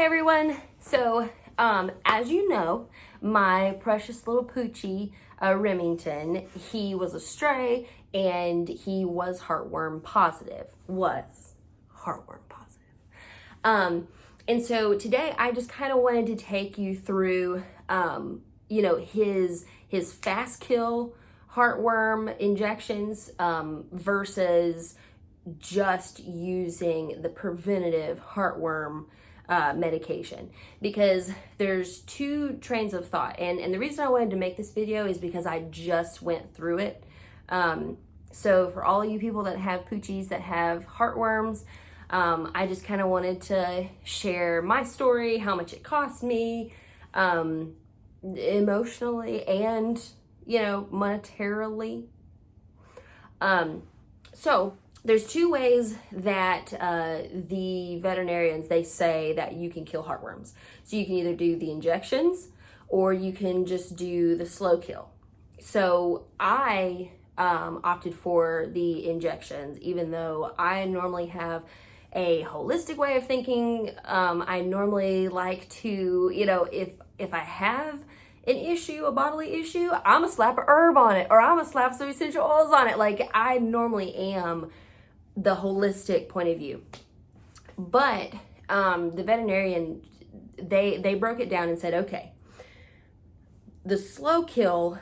everyone. So, as you know, my precious little poochie, Remington, he was a stray and he was heartworm positive. And so today I just kind of wanted to take you through, his fast kill heartworm injections versus just using the preventative heartworm medication, because there's two trains of thought, and the reason I wanted to make this video is because I just went through it. So for all of you people that have poochies that have heartworms, I just kind of wanted to share my story, how much it cost me, emotionally and monetarily. So there's two ways that the veterinarians, they say that you can kill heartworms. So you can either do the injections or you can just do the slow kill. So I opted for the injections, even though I normally have a holistic way of thinking. I normally like to, if I have an issue, a bodily issue, I'm gonna slap a herb on it, or I'm gonna slap some essential oils on it. Like, I normally am the holistic point of view. But the veterinarian, they broke it down and said, okay, the slow kill,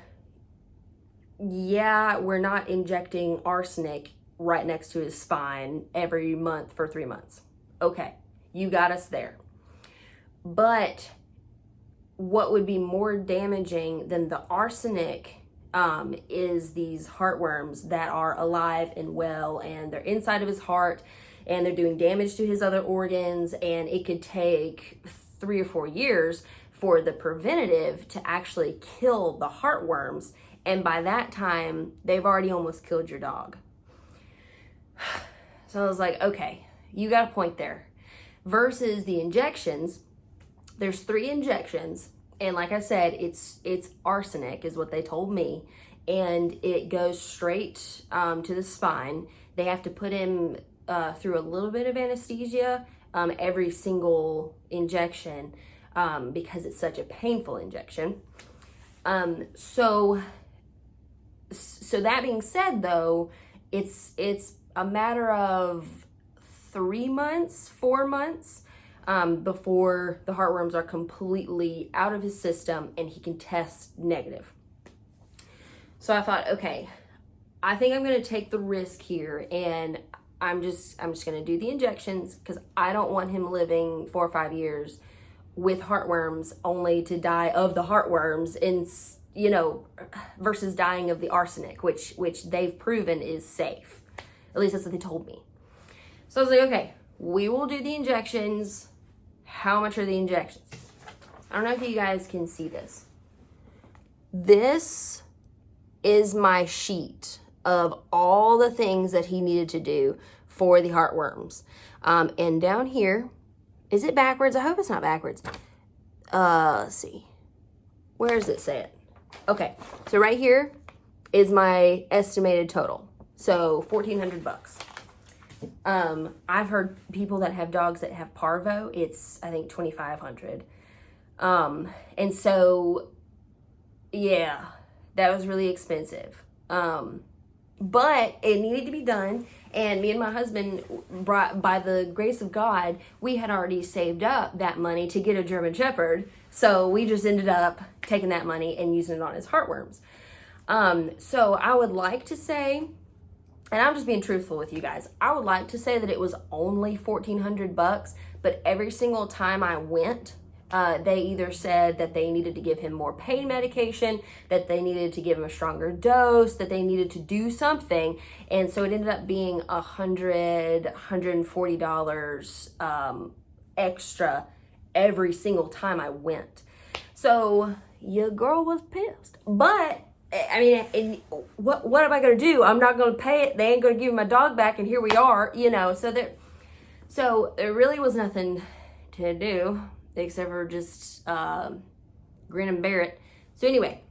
yeah, we're not injecting arsenic right next to his spine every month for 3 months. Okay, you got us there. But what would be more damaging than the arsenic is these heartworms that are alive and well, and they're inside of his heart, and they're doing damage to his other organs, and it could take 3 or 4 years for the preventative to actually kill the heartworms, and by that time, they've already almost killed your dog. So I was like, okay, you got a point there. Versus the injections, there's 3 injections, and like I said, it's arsenic is what they told me, and it goes straight to the spine. They have to put him through a little bit of anesthesia every single injection because it's such a painful injection. So that being said, though, it's a matter of 3 months, 4 months before the heartworms are completely out of his system and he can test negative. So I thought, okay, I think I'm going to take the risk here, and I'm just going to do the injections, because I don't want him living 4 or 5 years with heartworms only to die of the heartworms, and versus dying of the arsenic, which they've proven is safe. At least that's what they told me. So I was like, okay, we will do the injections. How much are the injections? I don't know if you guys can see this. This is my sheet of all the things that he needed to do for the heartworms. And down here, is it backwards? I hope it's not backwards. Let's see. Where does it say it? Okay, so right here is my estimated total. So $1,400. I've heard people that have dogs that have parvo, it's, I think, $2,500. And so, yeah, that was really expensive. But it needed to be done. And me and my husband, by the grace of God, we had already saved up that money to get a German Shepherd. So we just ended up taking that money and using it on his heartworms. So I would like to say, and I'm just being truthful with you guys, I would like to say that it was only $1,400, but every single time I went, they either said that they needed to give him more pain medication, that they needed to give him a stronger dose, that they needed to do something. And so it ended up being $140 extra every single time I went. So your girl was pissed. But I mean, what am I going to do? I'm not going to pay it. They ain't going to give me my dog back, and here we are, So there really was nothing to do except for just grin and bear it. So anyway,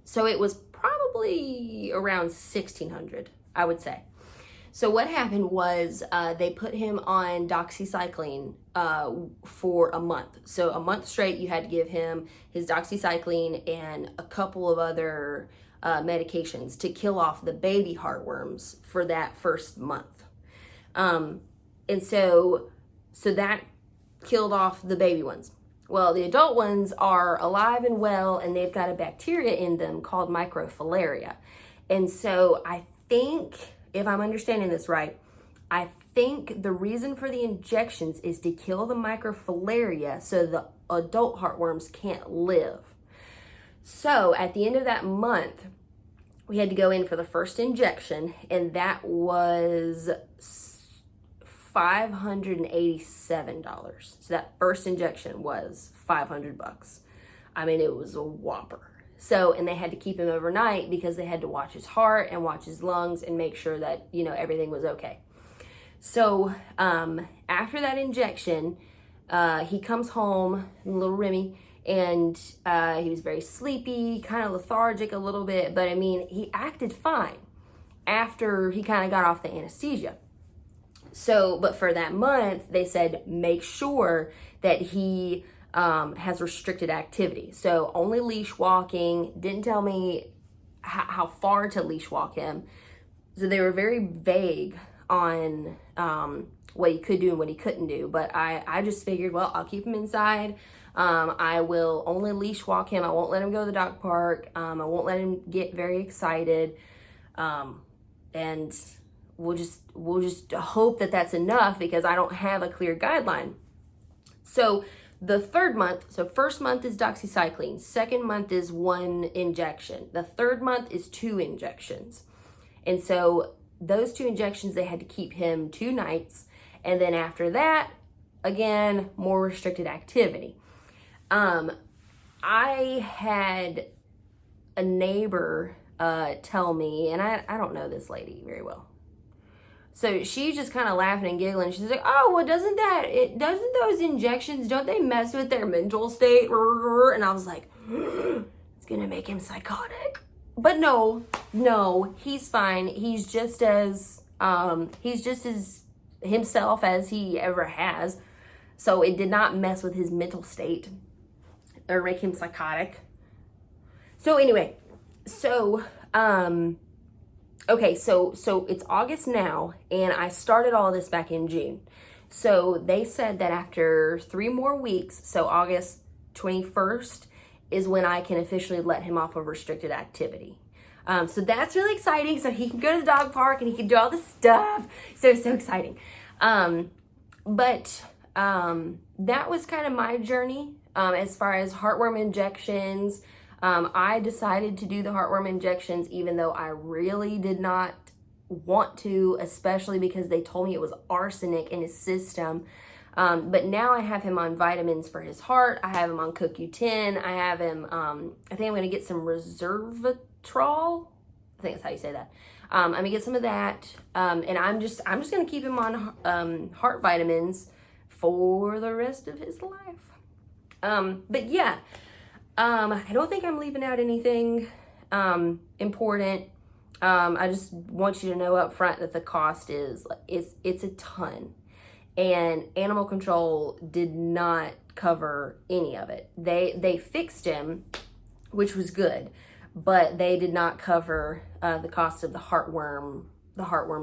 so it was probably around $1,600, I would say. So what happened was they put him on doxycycline for a month. So a month straight, you had to give him his doxycycline and a couple of other medications to kill off the baby heartworms for that first month. And so that killed off the baby ones. Well, the adult ones are alive and well, and they've got a bacteria in them called microfilaria. And so I think, if I'm understanding this right, I think the reason for the injections is to kill the microfilaria so the adult heartworms can't live. So at the end of that month, we had to go in for the first injection, and that was $587. So that first injection was $500. I mean, it was a whopper. So, and they had to keep him overnight because they had to watch his heart and watch his lungs and make sure that, you know, everything was okay. So, after that injection, he comes home, little Remi, and he was very sleepy, kind of lethargic a little bit, but I mean, he acted fine after he kind of got off the anesthesia. So, but for that month, they said, make sure that he has restricted activity. So only leash walking, didn't tell me how far to leash walk him. So they were very vague on what he could do and what he couldn't do. But I just figured, well, I'll keep him inside. I will only leash walk him. I won't let him go to the dog park. I won't let him get very excited. And we'll just hope that that's enough because I don't have a clear guideline. So the third month, so first month is doxycycline, second month is 1 injection, the third month is 2 injections. And so those 2 injections, they had to keep him 2 nights. And then after that, again, more restricted activity. I had a neighbor tell me, and I don't know this lady very well. So she's just kind of laughing and giggling. She's like, oh, well, doesn't those injections, don't they mess with their mental state? And I was like, it's going to make him psychotic. But no, he's fine. He's just as himself as he ever has. So it did not mess with his mental state or make him psychotic. So anyway, okay, so it's August now, and I started all this back in June. So they said that after 3 more weeks, so August 21st, is when I can officially let him off of restricted activity. So that's really exciting. So he can go to the dog park and he can do all this stuff. So exciting. But that was kind of my journey as far as heartworm injections. I decided to do the heartworm injections even though I really did not want to, especially because they told me it was arsenic in his system. But now I have him on vitamins for his heart. I have him on CoQ10. I have him, I think I'm going to get some resveratrol. I think that's how you say that. I'm going to get some of that. And I'm just going to keep him on heart vitamins for the rest of his life. But yeah, I don't think I'm leaving out anything important. I just want you to know up front that the cost is it's a ton, and animal control did not cover any of it. They fixed him, which was good, but they did not cover the cost of the heartworm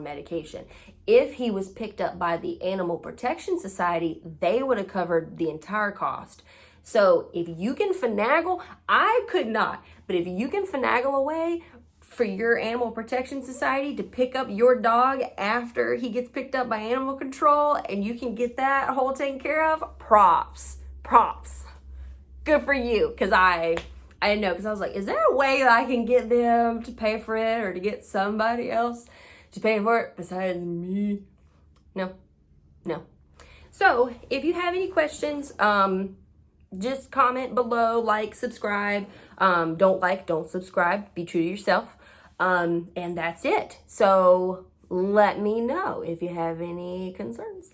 medication. If he was picked up by the Animal Protection Society, they would have covered the entire cost. So if you can finagle, I could not, but if you can finagle a way for your Animal Protection Society to pick up your dog after he gets picked up by animal control and you can get that whole taken care of, props. Good for you. Cause I didn't know, cause I was like, is there a way that I can get them to pay for it or to get somebody else to pay for it besides me? No. So if you have any questions, just comment below, like, subscribe. Don't subscribe. Be true to yourself. And that's it. So let me know if you have any concerns.